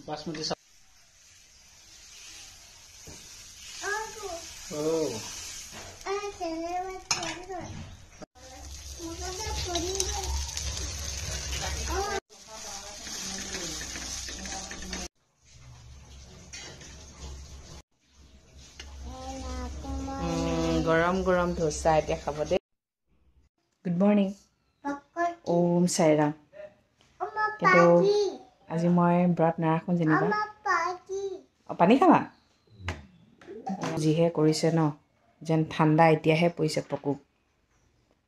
बासमती चाउल गरम गरम डोसा एटा खाब दे गुड मॉर्निंग ओम साई राम किन्तु আজি মই ব্ৰত নাৰাখোঁ যেনিবা পানী খাবা যিহে কৰিছে ন যেন ঠাণ্ডা এতিয়াহে পৰিছে পকুক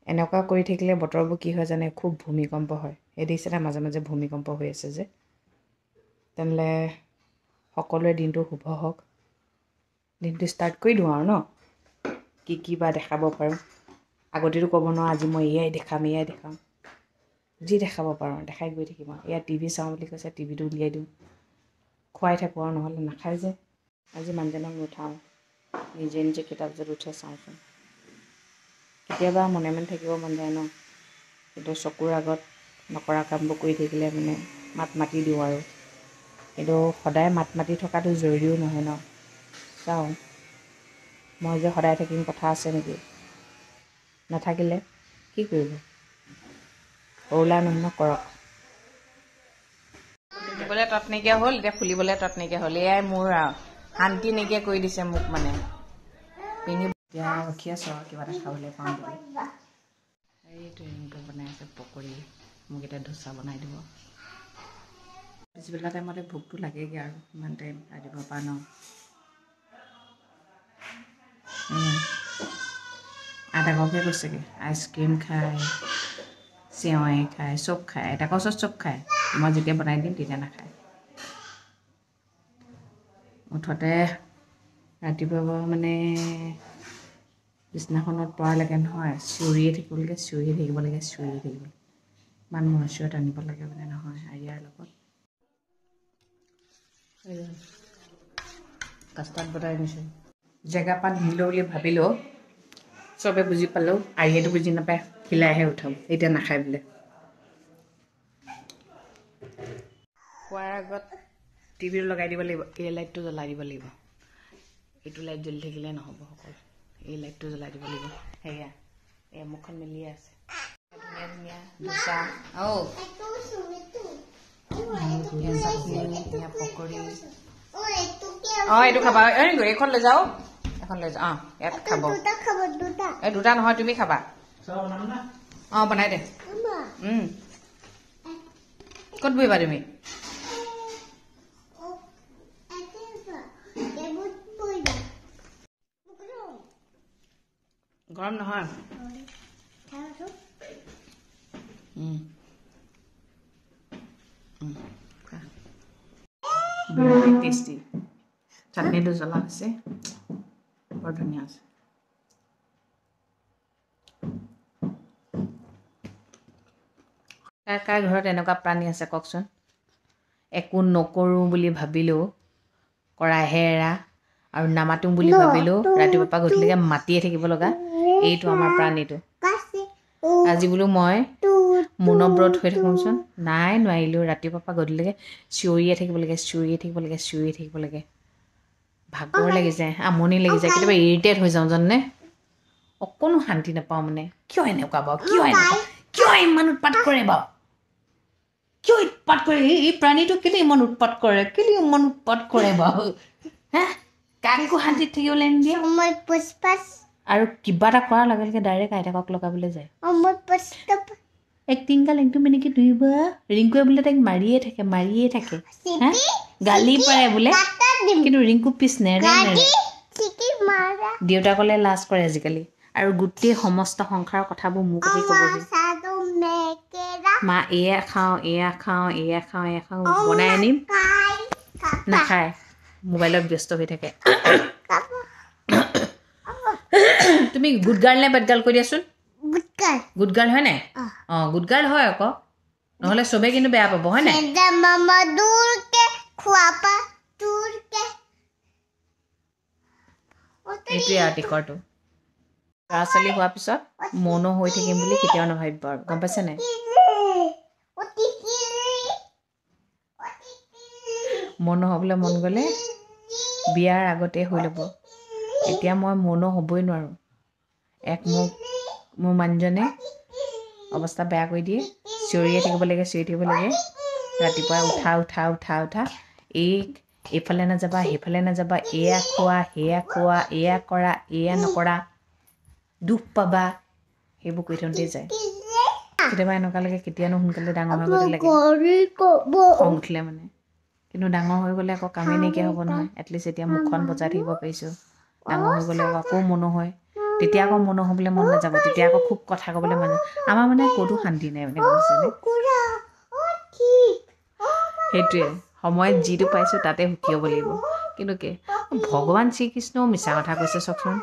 এনেকুৱা কৰি থাকিলে বতৰবোৰ কি হয় জানে খুব ভূমিকম্প হয় এই দিছে মাজে মাজে ভূমিকম্প হৈ আছে যে তেনেহ'লে সকলোৰে দিনটো শুভ হওক দিনটো ষ্টাৰ্ট কৰি দিওঁ আৰু ন কি বা দেখাব পাৰোঁ আগতেতো ক'ব নোৱাৰোঁ আজি মই এয়াই দেখাম যি দেখাব পাৰোঁ দেখাই গৈ থাকিম আৰু এয়া টিভি চাওঁ বুলি কৈছে টিভিটো উলিয়াই দিওঁ খুৱাই থাকোঁ আৰু নহ'লে নাখায় যে আজি মানুহজনক নুঠাওঁ নিজে নিজে কিতাপ যদি উঠে চাওঁচোন কেতিয়াবা মনে মনে থাকিব মন যায় ন কিন্তু চকুৰ আগত নকৰা কামবোৰ কৰি থাকিলে মানে মাত মাতি দিওঁ আৰু কিন্তু সদায় মাত মাতি থকাটো জৰুৰীও নহয় ন চাওঁ মই যে সদায় থাকিম কথা আছে নেকি নাথাকিলে কি কৰিব ওলা নহয় কৰক ফুলিবলৈ তত নাইকিয়া হ'ল এতিয়া ফুলিবলৈ তত নাইকিয়া হ'ল এয়াই মোৰ শান্তি নাইকিয়া কৰি দিছে মোক মানে পিন্ধি এতিয়া ৰখি আছোঁ আৰু কিবা এটা খাবলৈ পাওঁ বুলি এইটো ৰিংটো বনাই আছে পকৰি মোক এতিয়া ধোচা বনাই দিব পিছবেলা টাইমতে ভোকটো লাগেগৈ আৰু ইমান টাইম ৰাতিপুৱাৰ পৰা ন আইতাককে কৈছেগৈ আইচক্ৰীম খায় চেৱাই খায় চব খায় আইতাকৰ ওচৰত চব খায় মই যেতিয়া বনাই দিম তেতিয়া নাখায় মুঠতে ৰাতিপুৱা মানে বিছনাখনত পৰালৈকে নহয় চিঞৰিয়ে থাকিব লাগে ইমান মৰচিৰত আনিব লাগে মানে নহয় আৰিয়াৰ লগত কাষ্টাৰ্ড বনাই আনিছোঁ জেগা পাত নিদিলোঁ বুলি ভাবিলোঁ চবে বুজি পালোঁ আৰিয়েতো বুজি নাপায় খিলাইহে উঠাম এতিয়া নাখায় বোলে খোৱাৰ আগত টিভিটো লগাই দিব লাগিব এই লাইটটো জ্বলাই দিব লাগিব এইটো লাইট জ্বলি থাকিলে নহ'ব সকল এই লাইটটো জ্বলাই দিব লাগিব সেয়া এই মুখখন মেলিয়ে আছে ধুনীয়া ধুনীয়া ডোচা ধুনীয়া পকৰি এইটো খাবা এইখন লৈ যাওঁ ইয়াত খাব এই দুটা নহয় তুমি খাবা বনাই দে ক'ত বহিবা তুমি গৰম নহয় বিৰাট টেষ্টি চাটনিটো জ্বলা আছে বৰ ধুনীয়া আছে কাৰ ঘৰত এনেকুৱা প্ৰাণী আছে কওকচোন একো নকৰোঁ বুলি ভাবিলেও কৰাহে এৰা আৰু নামাতোঁ বুলি ভাবিলেও ৰাতিপুৱা গধূলিলৈকে মাতিয়ে থাকিব লগা এইটো আমাৰ প্ৰাণীটো আজি বোলো মই মৌনব্ৰত হৈ থাকোঁচোন নাই নোৱাৰিলোঁ ৰাতিপুৱা গধূলিলৈকে চিঞৰিয়ে থাকিব লাগে ভাগৰ লাগি যায় আমনি লাগি যায় কেতিয়াবা ইৰিটেট হৈ যাওঁ জাননে অকণো শান্তি নাপাওঁ মানে কিয় এনেকুৱা বাৰু কিয় ইমান উৎপাত কৰে বাৰু কিয় উৎপাত কৰে এই প্ৰাণীটো কেলৈ ইমান উৎপাত কৰে বাৰু কাকো শান্তিত থাকিবলৈ নিদিয়ে আৰু কিবা এটা কৰাৰ লগে লগে ডাইৰেক্ট আইতাকক লগাবলৈ যায় এক্টিংগাল একদম এনেকৈ ধুইব ৰিংকুৱে বোলে তাইক মাৰিয়ে থাকে গালি পাৰে বোলে কিন্তু ৰিংকু পিছ নেৰে দেউতাকলে লাজ কৰে আজিকালি আৰু গোটেই সমস্ত সংসাৰৰ কথাবোৰ মোক ক'বহি মা এয়া খাওঁ বনাই আনিম নাখায় মোবাইলত ব্যস্ত হৈ থাকে তুমি গুড গাৰ্ল নে বেড গাৰ্ল কৈ দিয়াচোন গুড গাৰ্ল হয় নাই গুড গাৰ্ল হয় আকৌ নহ'লে চবেই কিন্তু বেয়া পাব হয় নাই এইটোৱে আৰু টিকৰটো ল'ৰা ছোৱালী হোৱাৰ পিছত মনো হৈ থাকিম বুলি কেতিয়াও নাভাবিব আৰু গম পাইছে নাই মনো হ'বলৈ মন গ'লে বিয়াৰ আগতে হৈ ল'ব। এতিয়া মই মনো হ'বই নোৱাৰোঁ। মোৰ মানুহজনে অৱস্থা বেয়া কৰি দিয়ে, চিঞৰিয়ে থাকিব লাগে। ৰাতিপুৱা উঠা এইফালে নাযাবা, সেইফালে নাযাবা, এয়া খোৱা, সেয়া খোৱা, এয়া কৰা, এয়া নকৰা, দুখ পাবা, সেইবোৰ কৰি থাকোঁতেই যায়। কেতিয়াবা এনেকুৱা লাগে কেতিয়ানো সোনকালে ডাঙৰ হৈ গ'লে লাগে, খং উঠিলে মানে। কিন্তু ডাঙৰ হৈ গ'লে আকৌ কামেই নাইকিয়া হ'ব নহয়। এটলিষ্ট এতিয়া মুখখন বজাই থাকিব পাৰিছোঁ। ডাঙৰ হৈ গ'লে আকৌ মনো হয়, তেতিয়া আকৌ মনো হ'বলৈ মন নাযাব, তেতিয়া আকৌ খুব কথা ক'বলৈ মন যায়। আমাৰ মানে ক'তো শান্তি নাই মানে, গম পাইছেনে? সেইটোৱে, সময়ত যিটো পাইছোঁ তাতে সুখী হ'ব লাগিব। কিন্তু ভগৱান শ্ৰীকৃষ্ণও মিছা কথা কৈছে চাওকচোন।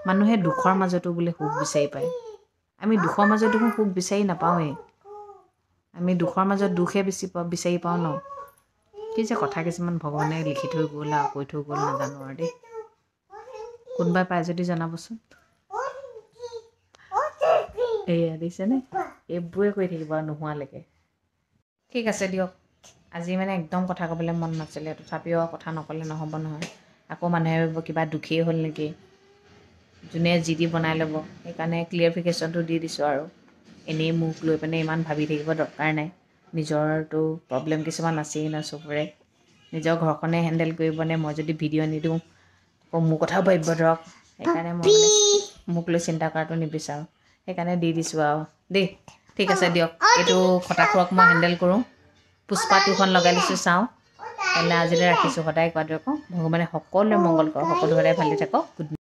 মানুহে দুখৰ মাজতো বোলে সুখ বিচাৰি পায়। আমি দুখৰ মাজত দেখোন সুখ বিচাৰি নাপাওঁৱেই। আমি দুখৰ মাজত দুখহে বিচাৰি পাওঁ ন। কি যে কথা কিছুমান ভগৱানে লিখি থৈ গ'ল আৰু কৈ থৈ গ'ল, নাজানো আৰু দেই। কোনোবাই পাই যদি জনাবচোন। এয়া দেখিছেনে, এইবোৰে কৰি থাকিব আৰু নোহোৱালৈকে। ঠিক আছে দিয়ক, আজি মানে একদম কথা ক'বলৈ মন নাছিলে, তথাপিও কথা নক'লে নহ'ব নহয়। আকৌ মানুহে ভাবিব কিবা দুখেই হ'ল নেকি, যোনে যি দি বনাই ল'ব। সেইকাৰণে ক্লিয়াৰিফিকেশ্যনটো দি দিছোঁ আৰু। এনেই মোক লৈ পিনে ইমান ভাবি থাকিব দৰকাৰ নাই। নিজৰতো প্ৰব্লেম কিছুমান আছেই ন চবৰে। নিজৰ ঘৰখনে হেণ্ডেল কৰিবনে, মই যদি ভিডিঅ' নিদিওঁ আকৌ মোৰ কথাও ভাবিব ধৰক। সেইকাৰণে মই মোক লৈ চিন্তা কৰাটো নিবিচাৰোঁ। সেইকাৰণে দি দিছোঁ আৰু দেই। ঠিক আছে দিয়ক, এইটো খটাখুৰক মই হেণ্ডেল কৰোঁ। পুষ্পা 2খন লগাই লৈছোঁ, চাওঁ। তেনেহ'লে আজিলৈ ৰাখিছোঁ। সদায় কোৱাটো আকৌ ভগৱানে সকলোৰে মংগল কৰক, সকলো সদায় ভালে থাকক। Good night.